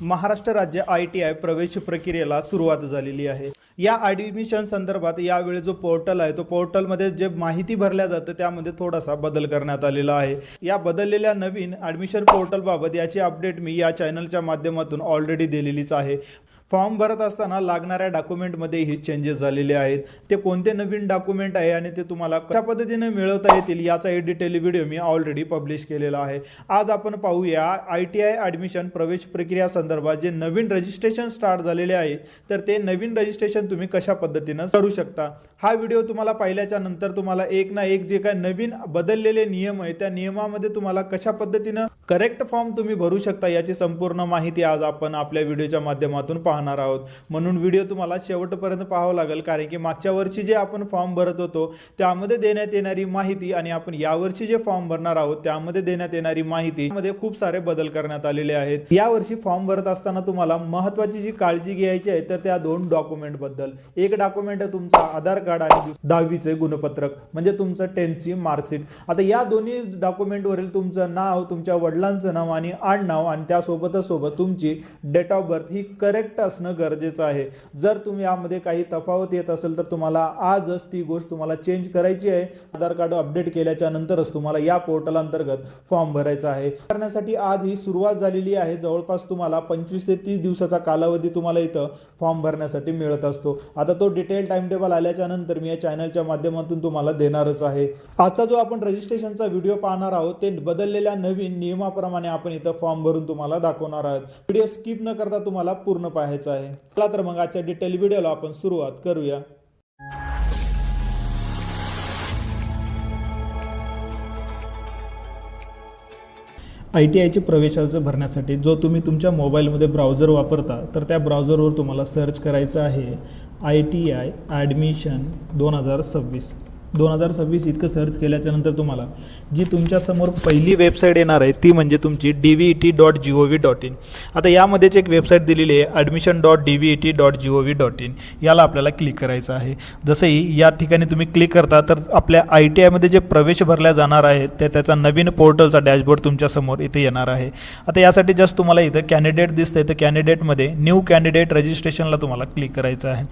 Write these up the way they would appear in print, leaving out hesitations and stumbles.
महाराष्ट्र राज्य ITI प्रवेश प्रक्रियेला सुरुवात झालेली आहे। या ॲडमिशन संदर्भात यावेळी जो पोर्टल आहे तो पोर्टलमध्ये जे माहिती भरल्या जाते त्यामध्ये थोडासा बदल करण्यात आलेला आहे। या बदललेल्या नवीन ॲडमिशन पोर्टलबाबत याची अपडेट मी या चॅनलच्या माध्यमातून ऑलरेडी दिलेलीच आहे। फॉर्म भरत असताना लागणाऱ्या डॉक्युमेंटमध्ये ही चेंजेस झालेले आहेत। ते कोणते नवीन डॉक्युमेंट आहे आणि ते तुम्हाला कशा पद्धतीने मिळवता येतील याचा एक डिटेल व्हिडिओ मी ऑलरेडी पब्लिश केलेला आहे। आज आपण पाहूया ITI ॲडमिशन प्रवेश प्रक्रिया संदर्भात जे नवीन रजिस्ट्रेशन स्टार्ट झालेले आहे तर ते नवीन रजिस्ट्रेशन तुम्ही कशा पद्धतीने करू शकता। हा व्हिडिओ तुम्हाला पाहिल्याच्या नंतर तुम्हाला एक ना एक जे काही नवीन बदललेले नियम आहे त्या नियमामध्ये तुम्हाला कशा पद्धतीने करेक्ट फॉर्म तुम्ही भरू शकता याची संपूर्ण माहिती आज आपण आपल्या व्हिडिओच्या माध्यमातून पाहणार आहोत। म्हणून व्हिडिओ तुम्हाला शेवटपर्यंत पाहावा लागेल, कारण की मागच्या वर्षी जे आपण फॉर्म भरत होतो त्यामध्ये देण्यात येणारी माहिती आणि आपण यावर्षी जे फॉर्म भरणार आहोत त्यामध्ये देण्यात येणारी माहिती मध्ये खूप सारे बदल करण्यात आलेले आहेत। यावर्षी फॉर्म भरत असताना तुम्हाला महत्त्वाची जी काळजी घ्यायची आहे तर त्या दोन डॉक्युमेंट बद्दल। एक डॉक्युमेंट आहे तुमचा आधार कार्ड आणि 10वीचे गुणपत्रक म्हणजे तुमचं 10th मार्कशीट। आता या दोन्ही डॉक्युमेंटवरील तुमचं नाव, तुमच्या वडिलांचं नाव आणि आडनाव आणि त्यासोबतच तुमची डेट ऑफ बर्थ ही करेक्ट असणं गरजेचं आहे। जर तुम्ही यामध्ये काही तफावत येत असेल तर तुम्हाला आजच ती गोष्ट तुम्हाला चेंज करायची आहे। आधार कार्ड अपडेट केल्याच्या नंतरच तुम्हाला या पोर्टल अंतर्गत फॉर्म भरायचा आहे। करण्यासाठी आज ही सुरुवात झालेली आहे। जवळपास तुम्हाला 25 ते 30 दिवसाचा कालावधी तुम्हाला इथं फॉर्म भरण्यासाठी मिळत असतो। आता तो डिटेल टाइम टेबल आल्याच्या नंतर मी या चॅनलच्या माध्यमातून तुम्हाला देणारच आहे। आजचा जो आपण रजिस्ट्रेशनचा व्हिडिओ पाहणार आहोत ते बदललेल्या नवीन नियमाप्रमाणे आपण इथं फॉर्म भरून तुम्हाला दाखवणार आहोत। व्हिडिओ स्किप न करता तुम्हाला पूर्ण पाहायचा आहे। चला तर मग आजच्या डिटेल व्हिडिओला आपण सुरुवात करूया। ITIचे प्रवेश अर्ज भरण्यासाठी जो तुम्ही तुमच्या मोबाईलमध्ये ब्राउझर वापरता तर त्या ब्राउझरवर तुम्हाला सर्च करायचं आहे ITI ॲडमिशन 2026 इतकं सर्च केल्याच्या नंतर तुम्हाला जी तुमच्यासमोर पहिली वेबसाईट येणार आहे ती म्हणजे तुमची dvet.gov.in। आता यामध्येच एक वेबसाईट दिलेली आहे admission.dvet.gov.in। याला आपल्याला क्लिक करायचं आहे। जसंही या ठिकाणी तुम्ही क्लिक करता तर आपल्या ITIमध्ये जे प्रवेश भरल्या जाणार आहे त्याचा नवीन पोर्टलचा डॅशबोर्ड तुमच्यासमोर इथे येणार आहे। आता यासाठी जस्ट तुम्हाला इथं कॅन्डिडेट दिसतंय तर कॅन्डिडेटमध्ये न्यू कॅन्डिडेट रजिस्ट्रेशनला तुम्हाला क्लिक करायचं आहे।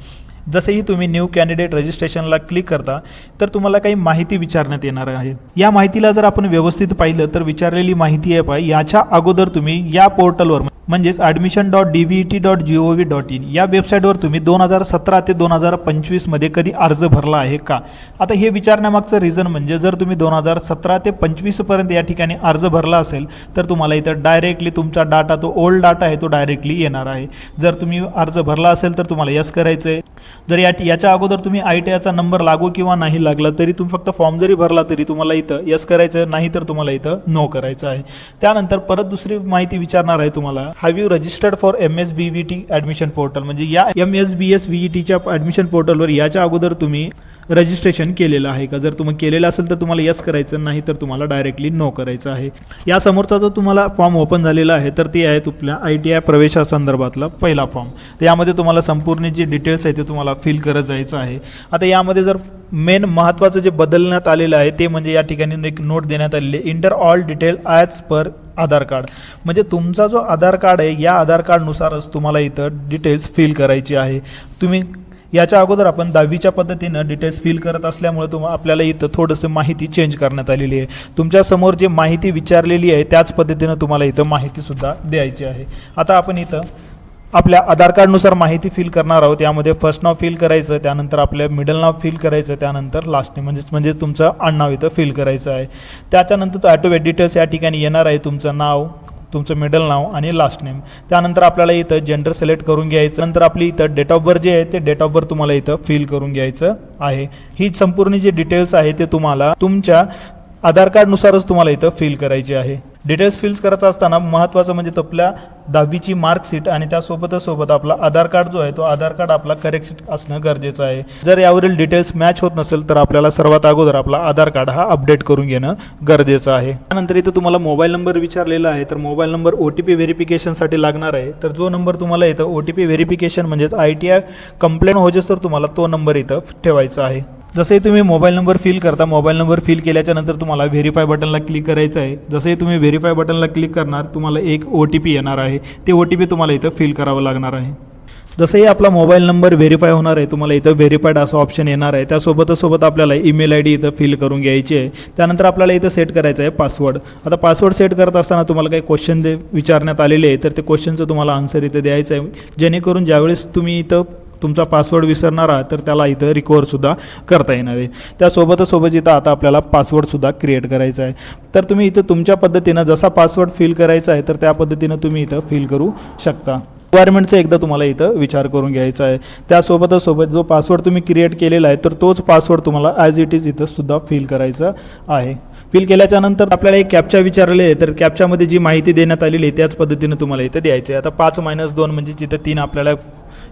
जसेही तुम्ही न्यू कॅन्डिडेट रजिस्ट्रेशनला क्लिक करता तर तुम्हाला काही माहिती विचारण्यात येणार आहे। या माहितीला जर आपण व्यवस्थित पाहिलं तर विचारलेली माहिती आहे पाहिजे याच्या अगोदर तुम्ही या पोर्टलवर म्हणजेच admission.dvet.gov.in या वेबसाईटवर तुम्ही 2017 ते 2025 मध्ये कधी अर्ज भरला आहे का। आता हे विचारण्यामागचं रिझन म्हणजे जर तुम्ही 2017 ते 25 पर्यंत या ठिकाणी अर्ज भरला असेल तर तुम्हाला इथं डायरेक्टली तुमचा डाटा तो ओल्ड डाटा आहे तो डायरेक्टली येणार आहे। जर तुम्ही अर्ज भरला असेल तर तुम्हाला यस करायचं आहे। जर याच्या अगोदर तुम्ही ITIचा नंबर लागू किंवा नाही लागला तरी तुम्ही फक्त फॉर्म जरी भरला तरी तुम्हाला इथं यस करायचं, नाही तर तुम्हाला इथं नो करायचं आहे। त्यानंतर परत दुसरी माहिती विचारणार आहे तुम्हाला have you registered for MSBVT admission portal म्हणजे या MSBSVETच्या ॲडमिशन पोर्टलवर याच्या अगोदर तुम्ही रजिस्ट्रेशन केलेलं आहे का। जर तुम्ही केलेलं असेल तर तुम्हाला यस करायचं, नाही तर तुम्हाला डायरेक्टली नो करायचं आहे। या समोरचा जो तुम्हाला फॉर्म ओपन झालेला आहे तर ते आहे तुमच्या ITI प्रवेशासंदर्भातला पहिला फॉर्म। तर यामध्ये तुम्हाला संपूर्ण जे डिटेल्स आहे ते तुम्हाला फिल करत जायचं आहे। आता यामध्ये जर मेन महत्त्वाचं जे बदलण्यात आलेलं आहे ते म्हणजे या ठिकाणी एक नोट देण्यात आलेली आहे enter all detail as per Aadhaar card म्हणजे तुमचा जो आधार कार्ड आहे या आधार कार्डनुसारच तुम्हाला इथं डिटेल्स फिल करायची आहे। तुम्ही याच्या अगोदर आपण 10वीच्या पद्धतीनं डिटेल्स फिल करत असल्यामुळे आपल्याला इथं थोडंसं माहिती चेंज करण्यात आलेली आहे। तुमच्यासमोर जे माहिती विचारलेली आहे त्याच पद्धतीनं तुम्हाला इथं माहितीसुद्धा द्यायची आहे। आता आपण इथं आपल्या आधार कार्डनुसार माहिती फिल करणार आहोत। यामध्ये फर्स्ट नाव फिल करायचं, त्यानंतर आपलं मिडल नाव फिल करायचं, त्यानंतर लास्ट नेम म्हणजे तुमचं आडनाव इथं फिल करायचं आहे। त्याच्यानंतर तो ॲटोवेट डिटेल्स या ठिकाणी येणार आहे, तुमचं नाव, तुमचं मिडल नाव आणि लास्ट नेम। त्यानंतर आपल्याला इथं जेंडर सिलेक्ट करून घ्यायचं, नंतर आपली इथं डेट ऑफ बर्थ जे आहे ते डेट ऑफ बर्थ तुम्हाला इथं फिल करून घ्यायचं आहे। ही संपूर्ण जे डिटेल्स आहे ते तुम्हाला तुमच्या आधार कार्डनुसारच तुम्हाला इथं फिल करायची आहे। डिटेल्स फिल्स करायचं असताना महत्त्वाचं म्हणजे आपल्या 10वीची मार्कशीट आणि त्यासोबत आपला आधार कार्ड जो आहे तो आधार कार्ड आपला करेक्ट असणं गरजेचं आहे। जर यावरील डिटेल्स मॅच होत नसेल तर आपल्याला सर्वात अगोदर आपला आधार कार्ड हा अपडेट करून घेणं गरजेचं आहे। त्यानंतर इथं तुम्हाला मोबाईल नंबर विचारलेला आहे तर मोबाईल नंबर OTP व्हेरिफिकेशनसाठी लागणार आहे। तर जो नंबर तुम्हाला इथं OTP व्हेरिफिकेशन म्हणजेच ITI कंप्लेंट होजेस तर तुम्हाला तो नंबर इथं ठेवायचा आहे। जसंही तुम्ही मोबाईल नंबर फिल करता, मोबाईल नंबर फिल केल्याच्या नंतर तुम्हाला व्हेरीफाय बटनला क्लिक करायचं आहे. जसंही तुम्ही व्हेरीफाय बटनला क्लिक करणार, तुम्हाला एक OTP येणार आहे. ते OTP तुम्हाला इथं फिल करावं लागणार आहे. जसंही आपला मोबाईल नंबर व्हेरीफाय होणार आहे, तुम्हाला इथं व्हेरीफायड असं ऑप्शन येणार आहे. त्यासोबत आपल्याला ईमेल ID इथं फिल करून घ्यायची आहे. त्यानंतर आपल्याला इथं सेट करायचं आहे पासवर्ड. आता पासवर्ड सेट करत असताना तुम्हाला काही क्वेश्चन विचारण्यात आलेले आहे, तर ते क्वेश्चनचं तुम्हाला आन्सर इथं द्यायचं आहे, जेणेकरून ज्यावेळेस तुम्ही इथं तुमचा पासवर्ड विसरणार आहात तर त्याला इथं रिकवरसुद्धा करता येणार आहे. त्यासोबत इथं आता आपल्याला पासवर्डसुद्धा क्रिएट करायचा आहे. तर तुम्ही इथं तुमच्या पद्धतीनं जसा पासवर्ड फिल करायचा आहे तर त्या पद्धतीनं तुम्ही इथं फिल करू शकता. रिक्वायरमेंटचा एकदा तुम्हाला इथं विचार करून घ्यायचा आहे. त्यासोबत जो पासवर्ड तुम्ही क्रिएट केलेला आहे तर तोच पासवर्ड तुम्हाला ॲज इट इज इथं सुद्धा फिल करायचा आहे. फिल केल्याच्या नंतर आपल्याला एक कॅप्चा विचारले आहे, तर कॅप्चामध्ये जी माहिती देण्यात आलेली आहे त्याच पद्धतीनं तुम्हाला इथं द्यायची आहे. आता 5-2 म्हणजे जिथं 3 आपल्याला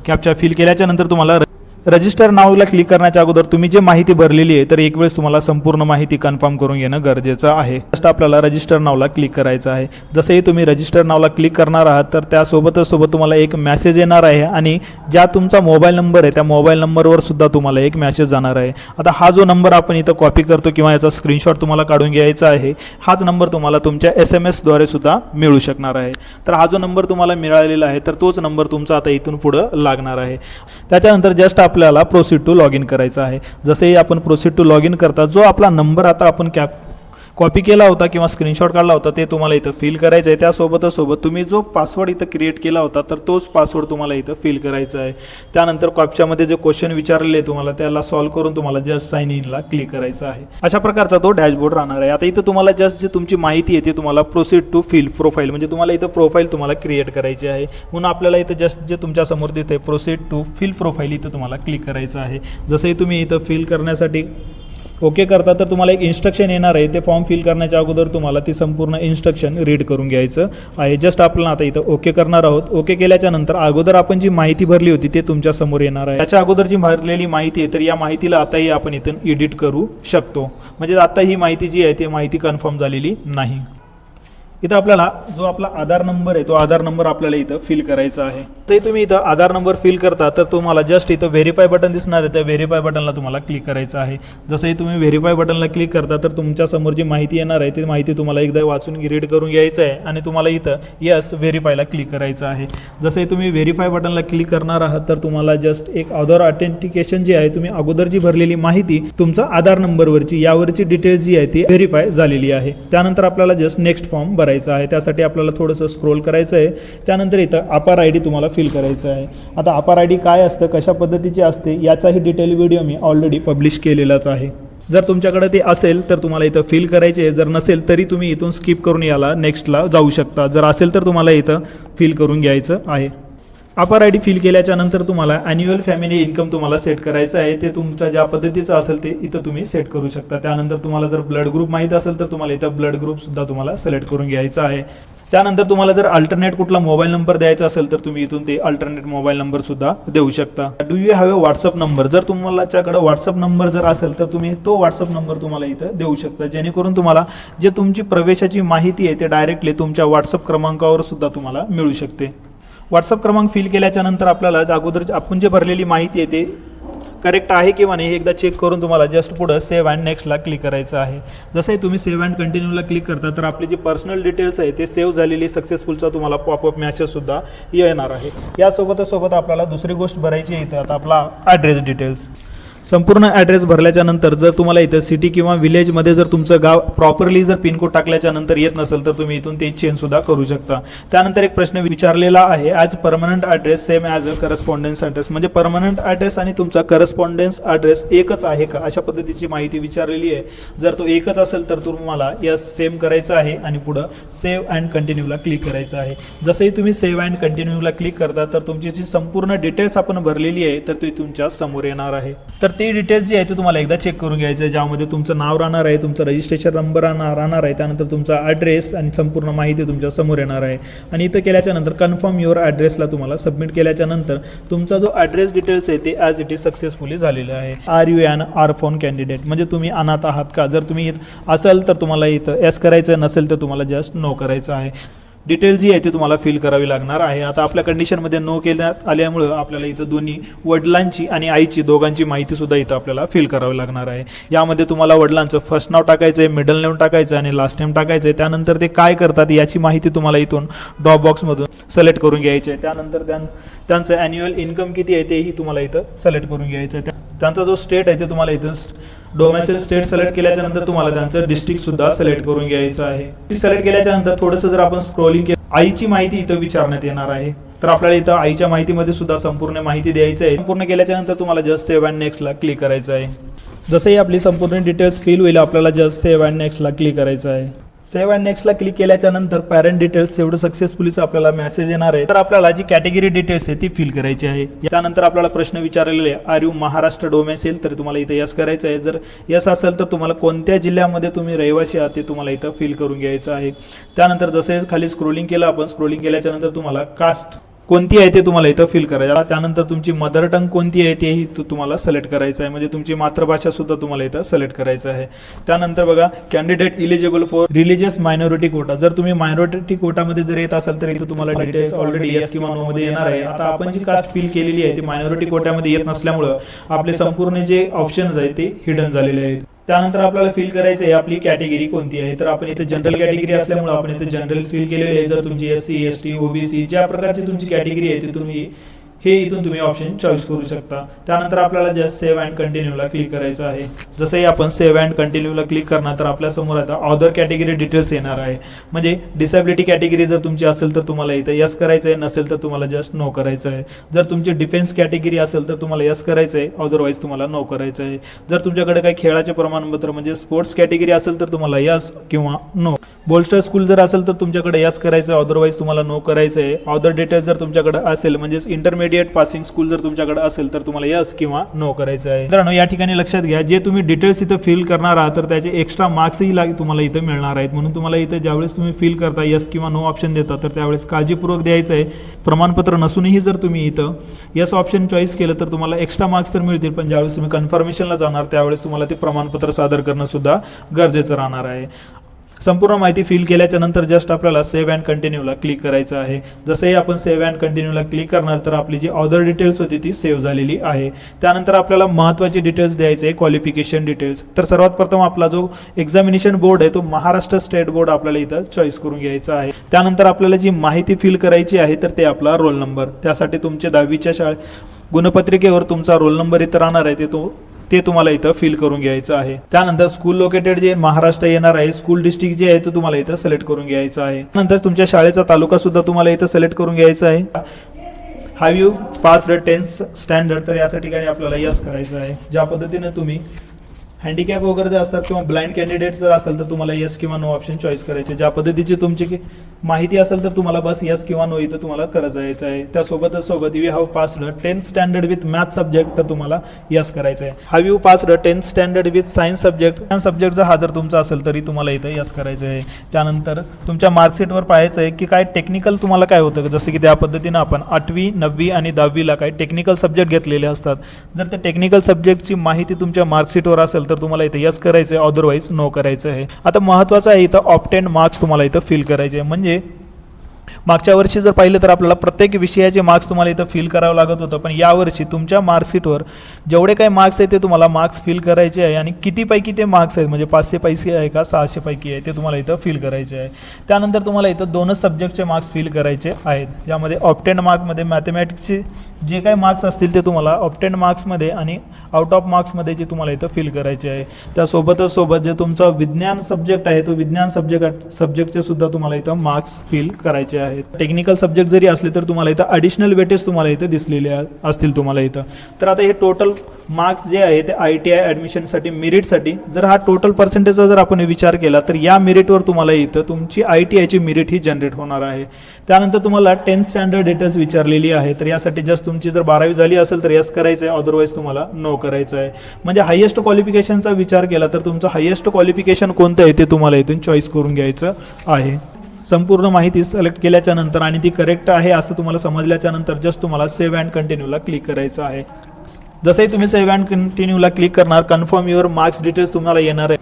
कॅप्चा फिल केल्याच्या नंतर तुम्हाला रजिस्टर नावला क्लिक करण्याच्या अगोदर तुम्ही जे माहिती भरलेली आहे तर एक वेळेस तुम्हाला संपूर्ण माहिती कन्फर्म करून घेणं गरजेचं आहे. जस्ट आपल्याला रजिस्टर नावला क्लिक करायचं आहे. जसंही तुम्ही रजिस्टर नावला क्लिक करणार आहात तर त्यासोबत तुम्हाला एक मेसेज येणार आहे आणि ज्या तुमचा मोबाईल नंबर आहे त्या मोबाईल नंबरवर सुद्धा तुम्हाला एक मेसेज जाणार आहे. आता हा जो नंबर आपण इथं कॉपी करतो किंवा याचा स्क्रीनशॉट तुम्हाला काढून घ्यायचा आहे, हाच नंबर तुम्हाला तुमच्या SMS द्वारे सुद्धा मिळू शकणार आहे. तर हा जो नंबर तुम्हाला मिळालेला आहे तर तोच नंबर तुमचा आता इथून पुढं लागणार आहे. त्याच्यानंतर जस्ट आपल्याला प्रोसीड टू लॉग इन करायचं आहे. जसंही आपण प्रोसीड टू लॉग इन करता, जो आपला नंबर आता आपण कॉपी केला होता किंवा स्क्रीनशॉट काढला होता ते तुम्हाला इथं फिल करायचं आहे. त्यासोबत तुम्ही जो पासवर्ड इथं क्रिएट केला होता तर तोच पासवर्ड तुम्हाला इथं फिल करायचा आहे. त्यानंतर कॅप्चामध्ये जे क्वेश्चन विचारलेले तुम्हाला त्याला सॉल्व्ह करून तुम्हाला जस्ट साइन इनला क्लिक करायचं आहे. अशा प्रकारचा तो डॅशबोर्ड राहणार आहे. आता इथं तुम्हाला जस्ट जे तुमची माहिती आहे ती तुम्हाला प्रोसीड टू फिल प्रोफाईल, म्हणजे तुम्हाला इथं प्रोफाईल तुम्हाला क्रिएट करायची आहे. म्हणून आपल्याला इथं जस्ट जे तुमच्या समोर दिसते प्रोसीड टू फिल प्रोफाईल इथं तुम्हाला क्लिक करायचं आहे. जसंही तुम्ही इथं फिल करण्यासाठी ओके करता तर तुम्हाला एक इन्स्ट्रक्शन येणार आहे. ते फॉर्म फिल करण्याच्या अगोदर तुम्हाला ती संपूर्ण इन्स्ट्रक्शन रीड करून घ्यायचं आहे. जस्ट आपण आता इथं ओके करणार आहोत. ओके केल्याच्या नंतर अगोदर आपण जी माहिती भरली होती ते तुमच्या समोर येणार आहे. त्याच्या अगोदर जी भरलेली माहिती आहे तर या माहितीला आताही आपण इथून एडिट करू शकतो. म्हणजे आता ही माहिती जी आहे ती माहिती कन्फर्म झालेली नाही. इथं आपल्याला जो आपला आधार नंबर आहे तो आधार नंबर आपल्याला इथं फिल करायचा आहे. जर तुम्ही इथं आधार नंबर फिल करता तर तुम्हाला जस्ट इथं व्हेरीफाय बटन दिसणार आहे, त्या व्हेरीफाय बटनला तुम्हाला क्लिक करायचं आहे. जसंही तुम्ही व्हेरीफाय बटनला क्लिक करता तर तुमच्या समोर जी माहिती येणार आहे ती माहिती तुम्हाला एकदा वाचून रीड करून घ्यायचं आहे आणि तुम्हाला इथं यस व्हेरीफायला क्लिक करायचं आहे. जसंही तुम्ही व्हेरीफाय बटनला क्लिक करणार आहात तर तुम्हाला जस्ट एक आधार ऑथेंटिकेशन जी आहे, तुम्ही अगोदर जी भरलेली माहिती तुमचा आधार नंबरवरची यावरची डिटेल्स जी आहे ती व्हेरीफाय झालेली आहे. त्यानंतर आपल्याला जस्ट नेक्स्ट फॉर्म भरायचा आहे. त्यासाठी आपल्याला थोडंसं स्क्रोल करायचं आहे. त्यानंतर इथं आधार ID तुम्हाला फिल करायचं आहे. आता आधार ID काय असतं, कशा पद्धतीचे असते याचाही डिटेल व्हिडिओ मी ऑलरेडी पब्लिश केलेलाच आहे. जर तुमच्याकडे ते असेल तर तुम्हाला इथं फिल करायचे आहे, जर नसेल तरी तुम्ही इथून स्किप करून याला नेक्स्टला जाऊ शकता. जर असेल तर तुम्हाला इथं फिल करून घ्यायचं आहे. आधार ID फिल केल्याच्या नंतर तुम्हाला ॲन्युअल फॅमिली इन्कम तुम्हाला सेट करायचं आहे. ते तुमच्या ज्या पद्धतीचं असेल ते इथं तुम्ही सेट करू शकता. त्यानंतर तुम्हाला जर ब्लड ग्रुप माहीत असेल तर तुम्हाला इथं ब्लड ग्रुपसुद्धा तुम्हाला सिलेक्ट करून घ्यायचा आहे. त्यानंतर तुम्हाला जर अल्टरनेट कुठला मोबाईल नंबर द्यायचा असेल तर तुम्ही इथून ते अल्टरनेट मोबाईल नंबरसुद्धा देऊ शकता. Do you have a WhatsApp number, जर तुमच्याकडे व्हॉट्सअप नंबर जर असेल तर तुम्ही तो व्हॉट्सअप नंबर तुम्हाला इथं देऊ शकता, जेणेकरून तुम्हाला जे तुमची प्रवेशाची माहिती आहे ते डायरेक्टली तुमच्या व्हॉट्सअप क्रमांकावर सुद्धा तुम्हाला मिळू शकते. व्हॉट्सअप क्रमांक फिल केल्याच्या नंतर आपल्याला अगोदर आपण जे भरलेली माहिती आहे ते करेक्ट आहे किंवा नाही एकदा चेक करून तुम्हाला जस्ट पुढं सेव्ह अँड नेक्स्टला क्लिक करायचं आहे. जसंही तुम्ही सेव्ह अँड कंटिन्यूला क्लिक करता तर आपली जी पर्सनल डिटेल्स आहे ते सेव्ह झालेली सक्सेसफुलचा तुम्हाला पॉपअप मेसेजसुद्धा येणार आहे. यासोबत आपल्याला दुसरी गोष्ट भरायची आहे. इथं आता आपला ॲड्रेस डिटेल्स संपूर्ण ॲड्रेस भरल्याच्या नंतर जर तुम्हाला इथं सिटी किंवा विलेजमध्ये जर तुमचं गाव प्रॉपरली जर पिनकोड टाकल्याच्या नंतर येत नसेल तर तुम्ही इथून ते चेंजसुद्धा करू शकता. त्यानंतर एक प्रश्न विचारलेला आहे, as permanent address same as a correspondence address, म्हणजे परमनंट ॲड्रेस आणि तुमचा करस्पॉन्डन्स ॲड्रेस एकच आहे का, अशा पद्धतीची माहिती विचारलेली आहे. जर तो एकच असेल तर तुम्हाला यस सेम करायचं आहे आणि पुढं सेव्ह अँड कंटिन्यूला क्लिक करायचं आहे. जसंही तुम्ही सेव्ह अँड कंटिन्यूला क्लिक करता तर तुमची जी संपूर्ण डिटेल्स आपण भरलेली आहे तर ती तुमच्या समोर येणार आहे. तर ते डिटेल्स जी आहे ते तुम्हाला एकदा चेक करून घ्यायचं आहे, ज्यामध्ये तुमचं नाव राहणार आहे, तुमचं रजिस्ट्रेशन नंबर राहणार आहे, त्यानंतर तुमचा ॲड्रेस आणि संपूर्ण माहिती तुमच्या समोर येणार आहे. आणि इथं केल्याच्या नंतर कन्फर्म युअर ॲड्रेसला तुम्हाला सबमिट केल्याच्या नंतर तुमचा जो ॲड्रेस डिटेल्स आहे ते ॲज इट इज सक्सेसफुली झालेलं आहे. Are you an orphan candidate, म्हणजे तुम्ही अनाथ आहात का, जर तुम्ही असेल तर तुम्हाला इथं एस करायचं, नसेल तर तुम्हाला जस्ट नो करायचं आहे. डिटेल जी आहे ती तुम्हाला फिल करावी लागणार आहे। आता आपल्या कंडिशनमध्ये नो केल्यात आल्यामुळं आपल्याला इथं दोन्ही वडिलांची आणि आईची दोघांची माहिती सुद्धा इथं आपल्याला फिल करावी लागणार आहे। यामध्ये तुम्हाला वडिलांचं फर्स्ट नाव टाकायचं आहे, मिडल नेम टाकायचं आणि लास्ट नेम टाकायचं आहे। त्यानंतर ते काय करतात याची माहिती तुम्हाला इथून ड्रॉप बॉक्समधून सिलेक्ट करून घ्यायची आहे। त्यानंतर त्यांचं ॲन्युअल इन्कम किती आहे तेही तुम्हाला इथं सिलेक्ट करून घ्यायचं आहे। त्यांचा जो स्टेट आहे ते तुम्हाला इथं डोमेसाइल स्टेट सिलेक्ट केल्याच्या नंतर तुम्हाला त्यांचं डिस्ट्रिक्ट सुद्धा सिलेक्ट करून घ्यायचं आहे। सिलेक्ट केल्याच्या नंतर थोडंसं जर आपण स्क्रोलिंग केलं, आईची माहिती इथं विचारण्यात येणार आहे। तर आपल्याला इथं आईच्या माहितीमध्ये सुद्धा संपूर्ण माहिती द्यायची आहे। संपूर्ण केल्याच्या नंतर तुम्हाला जस्ट सेव्ह अँड नेक्स्टला क्लिक करायचं आहे। जसंही आपली संपूर्ण डिटेल्स फिल होईल आपल्याला जस्ट सेव्ह अँड नेक्स्टला क्लिक करायचं आहे। सेव्ह अँड नेक्स्टला क्लिक केल्याच्या नंतर पॅरेंट डिटेल्स सेव्हड सक्सेसफुलीच आपल्याला मेसेज येणार आहे। तर आपल्याला जी कॅटेगरी डिटेल्स आहे ती फिल करायची आहे। त्यानंतर आपल्याला प्रश्न विचारलेले आर यू महाराष्ट्र डोमेसाइल, तर तुम्हाला इथं यस करायचं आहे। जर यस असेल तर तुम्हाला कोणत्या जिल्ह्यामध्ये तुम्ही रहिवासी आहात ते तुम्हाला इथं फिल करून घ्यायचं आहे। त्यानंतर जसे खाली स्क्रोलिंग केलं आपण, स्क्रोलिंग केल्याच्या नंतर तुम्हाला कास्ट कोणती आहे ते तुम्हाला इथं फिल करायचं आहे। त्यानंतर तुमची मदर टंग कोणती आहे तेही तुम्हाला सिलेक्ट करायचं आहे, म्हणजे तुमची मातृभाषा सुद्धा तुम्हाला इथं सिलेक्ट करायचं आहे। त्यानंतर बघा candidate eligible for religious minority quota, जर तुम्ही मायनॉरिटी कोटामध्ये जर येत असाल तर इथं तुम्हाला डिटेल्स ऑलरेडी येस किंवा नो मध्ये येणार आहे। आता आपण जी कास्ट फिल केलेली आहे ती मायनॉरिटी कोट्यामध्ये येत नसल्यामुळं आपले संपूर्ण जे ऑप्शन्स आहेत ते हिडन झालेले आहेत। त्यानंतर आपल्याला फिल करायचं आहे आपली कॅटेगरी कोणती आहे। तर आपण इथे जनरल कॅटेगरी असल्यामुळे आपण इथे जनरल फिल केलेले आहे। जर तुमची SC ST OBC ज्या प्रकारची तुमची कॅटेगरी आहे ती तुम्ही हे इथून तुम्ही ऑप्शन चॉईस करू शकता। त्यानंतर आपल्याला जस्ट सेव्ह अँड कंटिन्यूला क्लिक करायचं आहे। जसंही आपण सेव्ह अँड कंटिन्यूला क्लिक करणार तर आपल्या समोर आता अदर कॅटेगरी डिटेल्स येणार आहे, म्हणजे डिसेबिलिटी कॅटेगरी जर तुमची असेल तर तुम्हाला इथं यस करायचं आहे, नसेल तर तुम्हाला जस्ट नो करायचं आहे। जर तुमची डिफेन्स कॅटेगरी असेल तर तुम्हाला यस करायचं आहे, अदरवाईज तुम्हाला नो करायचं आहे। जर तुमच्याकडे काही खेळाचे प्रमाणपत्र म्हणजे स्पोर्ट्स कॅटेगरी असेल तर तुम्हाला यस किंवा नो। बोल्स्टर स्कूल जर असेल तर तुमच्याकडे यस करायचं आहे, अदरवाईज तुम्हाला नो करायचं आहे। अदर डिटेल्स जर तुमच्याकडे असेल म्हणजे इंटरमिडिएट पासिंग स्कूल जर तुमच्याकडे असेल तर तुम्हाला यस किंवा नो करायचं आहे। मित्रांनो या ठिकाणी लक्षात घ्या, जे तुम्ही डिटेल्स इथं फिल करणार आहात तर त्याचे एक्स्ट्रा मार्क्सही तुम्हाला इथं मिळणार आहेत। म्हणून तुम्हाला इथं ज्यावेळेस तुम्ही फिल करता यस किंवा नो ऑप्शन देता तर त्यावेळेस काळजीपूर्वक द्यायचं आहे। प्रमाणपत्र नसूनही जर तुम्ही इथं यस ऑप्शन चॉईस केलं तर तुम्हाला एक्स्ट्रा मार्क्स तर मिळतील, पण ज्यावेळेस तुम्ही कन्फर्मेशनला जाणार त्यावेळेस तुम्हाला ते प्रमाणपत्र सादर करणं सुद्धा गरजेचं राहणार आहे। संपूर्ण माहिती फिल केल्याच्या नंतर जस्ट आपल्याला सेव्ह अँड कंटिन्यूला क्लिक करायचं आहे। जसंही आपण सेव्ह अँड कंटिन्यूला क्लिक करणार तर आपली जी अदर डिटेल्स होती ती सेव्ह झालेली आहे। त्यानंतर आपल्याला महत्त्वाची डिटेल्स द्यायचे आहे, क्वालिफिकेशन डिटेल्स। तर सर्वात प्रथम आपला जो एक्झामिनेशन बोर्ड आहे तो महाराष्ट्र स्टेट बोर्ड आपल्याला इथं चॉईस करून घ्यायचा आहे। त्यानंतर आपल्याला जी माहिती फिल करायची आहे तर ते आपला रोल नंबर, त्यासाठी तुमच्या 10वीच्या गुणपत्रिकेवर तुमचा रोल नंबर इथं राहणार आहे ते तुम्हाला इथं फिल करून घ्यायचं आहे। त्यानंतर स्कूल लोकेटेड जे महाराष्ट्र येणार आहे, स्कूल डिस्ट्रिक्ट जे आहे तो तुम्हाला इथं सिलेक्ट करून घ्यायचं आहे। नंतर तुमच्या शाळेचा तालुका सुद्धा तुम्हाला इथं सिलेक्ट करून घ्यायचा आहे। Have you passed 10th standard, तर यासाठी ठिकाणी आपल्याला यस करायचं आहे। ज्या पद्धतीने तुम्ही हँडिकॅप वगैरे जर असतात किंवा ब्लाइंड कॅन्डिडेट जर असेल तर तुम्हाला यस किंवा नो ऑप्शन चॉईस करायचे। ज्या पद्धतीची तुमची माहिती असेल तर तुम्हाला बस यस किंवा नो इथं तुम्हाला करत जायचं आहे। त्यासोबत you have passed 10th standard with math subject, तर तुम्हाला यस करायचं आहे। Have you passed 10th standard with science subject जर हा जर तुमचा असेल तरी तुम्हाला इथं यस करायचं आहे। त्यानंतर तुमच्या मार्कशीटवर पाहायचं आहे की काय टेक्निकल तुम्हाला काय होतं, जसं की त्या पद्धतीनं आपण 8वी 9वी आणि 10वीला काही टेक्निकल सब्जेक्ट घेतलेले असतात। जर त्या टेक्निकल सब्जेक्टची माहिती तुमच्या मार्कशीटवर असेल तर तुम्हाला इथं यस करायचं आहे, अदरवाईज नो करायचं आहे। आता महत्त्वाचं आहे इथं ऑब्टेन मार्क्स तुम्हाला इथं फिल करायचे आहे। म्हणजे मागच्या वर्षी जर पाहिलं तर आपल्याला प्रत्येक विषयाचे मार्क्स तुम्हाला इथं फिल करावं लागत होतं, पण यावर्षी तुमच्या मार्कशीटवर जेवढे काही मार्क्स आहेत ते तुम्हाला मार्क्स फिल करायचे आहे आणि कितीपैकी ते मार्क्स आहेत, म्हणजे 500 पैकी आहे का 600 पैकी आहे ते तुम्हाला इथं फिल करायचे आहे। त्यानंतर तुम्हाला इथं 2च सब्जेक्टचे मार्क्स फिल करायचे आहेत। यामध्ये ऑब्टेन मार्कमध्ये मॅथमॅटिक्सचे जे काही मार्क्स असतील ते तुम्हाला ऑब्टेन मार्क्समध्ये आणि आउट ऑफ मार्क्समध्ये जे तुम्हाला इथं फिल करायचे आहे। त्यासोबत जे तुमचा विज्ञान सब्जेक्ट आहे तो विज्ञान सब्जेक्टचे सुद्धा तुम्हाला इथं मार्क्स फिल करायचे आहेत। टेक्निकल सब्जेक्ट जरी असले तर तुम्हाला इथं ॲडिशनल वेटेज तुम्हाला इथं दिसलेले असतील तुम्हाला इथं। तर आता हे टोटल मार्क्स जे आहे ते ITI ॲडमिशनसाठी मेरिटसाठी जर हा टोटल पर्सेंटेजचा जर आपण विचार केला तर या मेरिटवर तुम्हाला इथं तुमची ITIची मेरिट ही जनरेट होणार आहे। त्यानंतर तुम्हाला 10th स्टँडर्ड डिटेल्स विचारलेली आहे, तर यासाठी जस्ट तुमची जर 12वी झाली असेल तर यस करायचं आहे, अदरवाईज तुम्हाला नो करायचं आहे। म्हणजे हायेस्ट क्वालिफिकेशनचा विचार केला तर तुमचं हायेस्ट क्वालिफिकेशन कोणतं आहे ते तुम्हाला इथून चॉईस करून घ्यायचं आहे। संपूर्ण माहिती सिलेक्ट केल्याच्या नंतर आणि ती करेक्ट आहे असं तुम्हाला समजल्याच्या नंतर जस्ट तुम्हाला सेव्ह अँड कंटिन्यूला क्लिक करायचं आहे। जसंही तुम्ही सेव्ह अँड कंटिन्यूला क्लिक करणार कन्फर्म युअर मार्क्स डिटेल्स तुम्हाला येणार आहे।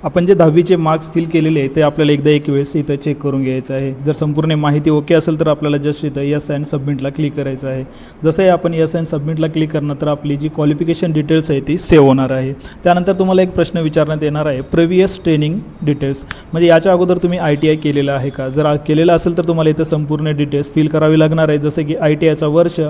आपण जे 10वीचे मार्क्स फिल केलेले आहे ते आपल्याला एकदा एक वेळेस इथं चेक करून घ्यायचं आहे. जर संपूर्ण माहिती ओके असेल तर आपल्याला जस्ट इथं यस अँड सबमिटला क्लिक करायचं आहे. जसंही आपण यस अँड सबमिटला क्लिक करणार तर आपली जी क्वालिफिकेशन डिटेल्स आहे ती सेव्ह होणार आहे. त्यानंतर तुम्हाला एक प्रश्न विचारण्यात येणार आहे, प्रिव्हियस ट्रेनिंग डिटेल्स, म्हणजे याच्या अगोदर तुम्ही ITI केलेलं आहे का? जर केलेलं असेल तर तुम्हाला इथं संपूर्ण डिटेल्स फिल करावी लागणार आहे. जसं की ITIचा वर्ष,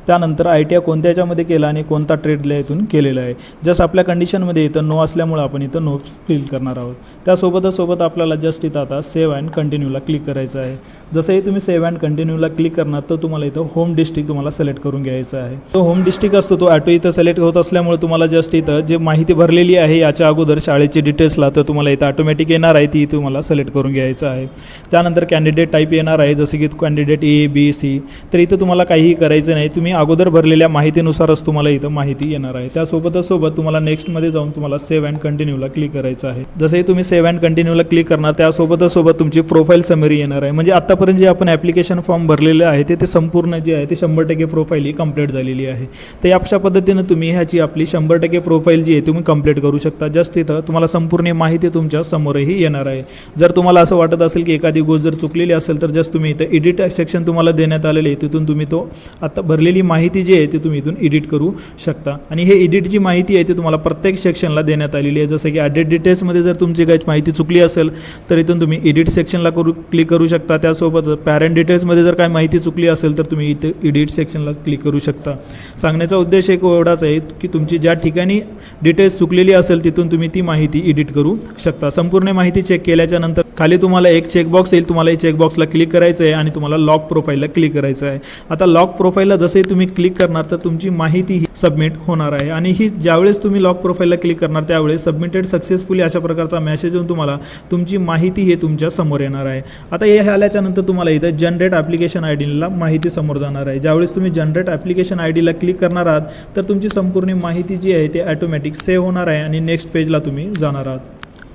त्यानंतर ITI कोणत्या याच्यामध्ये केला आणि कोणता ट्रेडला इथून केलेला आहे. जस्ट आपल्या कंडिशनमध्ये इथं नो असल्यामुळे आपण इथं नो फिल करणार आहोत. त्यासोबत आपल्याला जस्ट इथं आता सेव्ह अँड कंटिन्यूला क्लिक करायचं आहे. जसंही तुम्ही सेव्ह अँड कंटिन्यूला क्लिक करणार तर तुम्हाला इथं होम डिस्ट्रिक्ट तुम्हाला सिलेक्ट करून घ्यायचा आहे. तो होम डिस्ट्रिक्ट असतो तो ऑटो इथं सिलेक्ट होत असल्यामुळे तुम्हाला जस्ट इथं जे माहिती भरलेली आहे याच्या अगोदर शाळेची डिटेल्सला तर तुम्हाला इथं ऑटोमॅटिक येणार आहे, ती तुम्हाला सिलेक्ट करून घ्यायचं आहे. त्यानंतर कॅन्डिडेट टाईप येणार आहे, जसं की कॅन्डिडेट A, B, C. तर इथं तुम्हाला काहीही करायचं नाही, तुम्ही अगोदर भरलेल्या माहितीनुसारच तुम्हाला इथं माहिती येणार आहे. त्यासोबत तुम्हाला नेक्स्टमध्ये जाऊन तुम्हाला सेव्ह अँड कंटिन्यूला क्लिक करायचं आहे. जसंही तुम्ही सेव्ह अँड कंटिन्यूला क्लिक करणार त्यासोबत तुमची प्रोफाईल समरी येणार आहे. म्हणजे आत्तापर्यंत जे आपण ॲप्लिकेशन फॉर्म भरलेले आहे ते संपूर्ण जे आहे ते 100% प्रोफाईल ही कंप्लीट झालेली आहे. तर अशा पद्धतीनं तुम्ही ह्याची आपली 100% प्रोफाईल जी आहे तुम्ही कंप्लीट करू शकता. जस्ट इथं तुम्हाला संपूर्ण माहिती तुमच्या समोरही येणार आहे. जर तुम्हाला असं वाटत असेल की एखादी गोष्ट जर चुकलेली असेल तर जस्ट तुम्ही इथं एडिट सेक्शन तुम्हाला देण्यात आलेले आहे, तिथून तुम्ही तो आता भरलेली माहिती जी आहे ती तुम्ही इथून एडिट करू शकता. आणि हे एडिट जी माहिती आहे ती तुम्हाला प्रत्येक सेक्शनला देण्यात आलेली आहे. जसं की ॲडेट डिटेल्समध्ये जर तुमची काही माहिती चुकली असेल तर इथून तुम्ही एडिट सेक्शनला क्लिक करू शकता. त्यासोबत पॅरेंट डिटेल्समध्ये जर काही माहिती चुकली असेल तर तुम्ही इथे एडिट सेक्शनला क्लिक करू शकता. सांगण्याचा उद्देश एक एवढाच आहे की तुमची ज्या ठिकाणी डिटेल्स चुकलेली असेल तिथून तुम्ही ती माहिती एडिट करू शकता. संपूर्ण माहिती चेक केल्याच्या नंतर खाली तुम्हाला एक चेकबॉक्स येईल, तुम्हाला चेकबॉक्सला क्लिक करायचं आहे आणि तुम्हाला लॉक प्रोफाईलला क्लिक करायचं आहे. आता लॉक प्रोफाईलला जसे तुम्ही क्लिक करणार तर तुमची माहिती ही सबमिट होणार आहे. आणि ही ज्यावेळेस तुम्ही लॉक प्रोफाईलला क्लिक करणार त्यावेळेस सबमिटेड सक्सेसफुली अशा प्रकारचा मेसेज येऊन तुम्हाला तुमची माहिती हे तुमच्या समोर येणार आहे. आता हे आल्याच्या नंतर तुम्हाला इथं जनरेट ॲप्लिकेशन IDला माहिती समोर जाणार आहे. ज्यावेळेस तुम्ही जनरेट ॲप्लिकेशन IDला क्लिक करणार आहात तर तुमची संपूर्ण माहिती जी आहे ते ऑटोमॅटिक सेव्ह होणार आहे आणि नेक्स्ट पेजला तुम्ही जाणार आहात.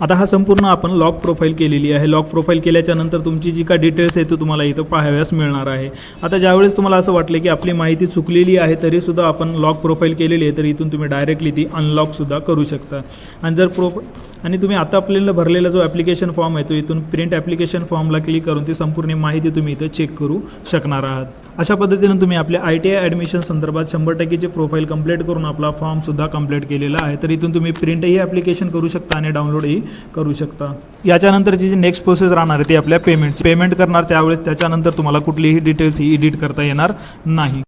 आता हा संपूर्ण आपण लॉक प्रोफाईल केलेली आहे. लॉक प्रोफाईल केल्याच्या नंतर तुमची जी काय डिटेल्स आहे तो तुम्हाला इथं पाहाव्यास मिळणार आहे. आता ज्यावेळेस तुम्हाला असं वाटलं की आपली माहिती चुकलेली आहे तरीसुद्धा आपण लॉक प्रोफाईल केलेली आहे तर इथून तुम्ही डायरेक्टली ती अनलॉकसुद्धा करू शकता. आणि जर आणि तुम्ही आता आपल्याला भरलेला जो ॲप्लिकेशन फॉर्म आहे तो इथून प्रिंट ॲप्लिकेशन फॉर्मला क्लिक करून ती संपूर्ण माहिती तुम्ही इथं चेक करू शकणार आहात. अशा पद्धतीनं तुम्ही आपल्या ITI ॲडमिशन संदर्भात 100%ची प्रोफाईल कंप्लीट करून आपला फॉर्मसुद्धा कंप्लीट केलेला आहे. तर इथून तुम्ही प्रिंटही ॲप्लिकेशन करू शकता आणि डाउनलोडही करू शकता. याच्यानंतरची जी नेक्स्ट प्रोसेस राहणार आहे ती आपल्या पेमेंट करणार त्यावेळेस त्याच्यानंतर तुम्हाला कुठलीही डिटेल्स ही एडिट करता येणार नाही.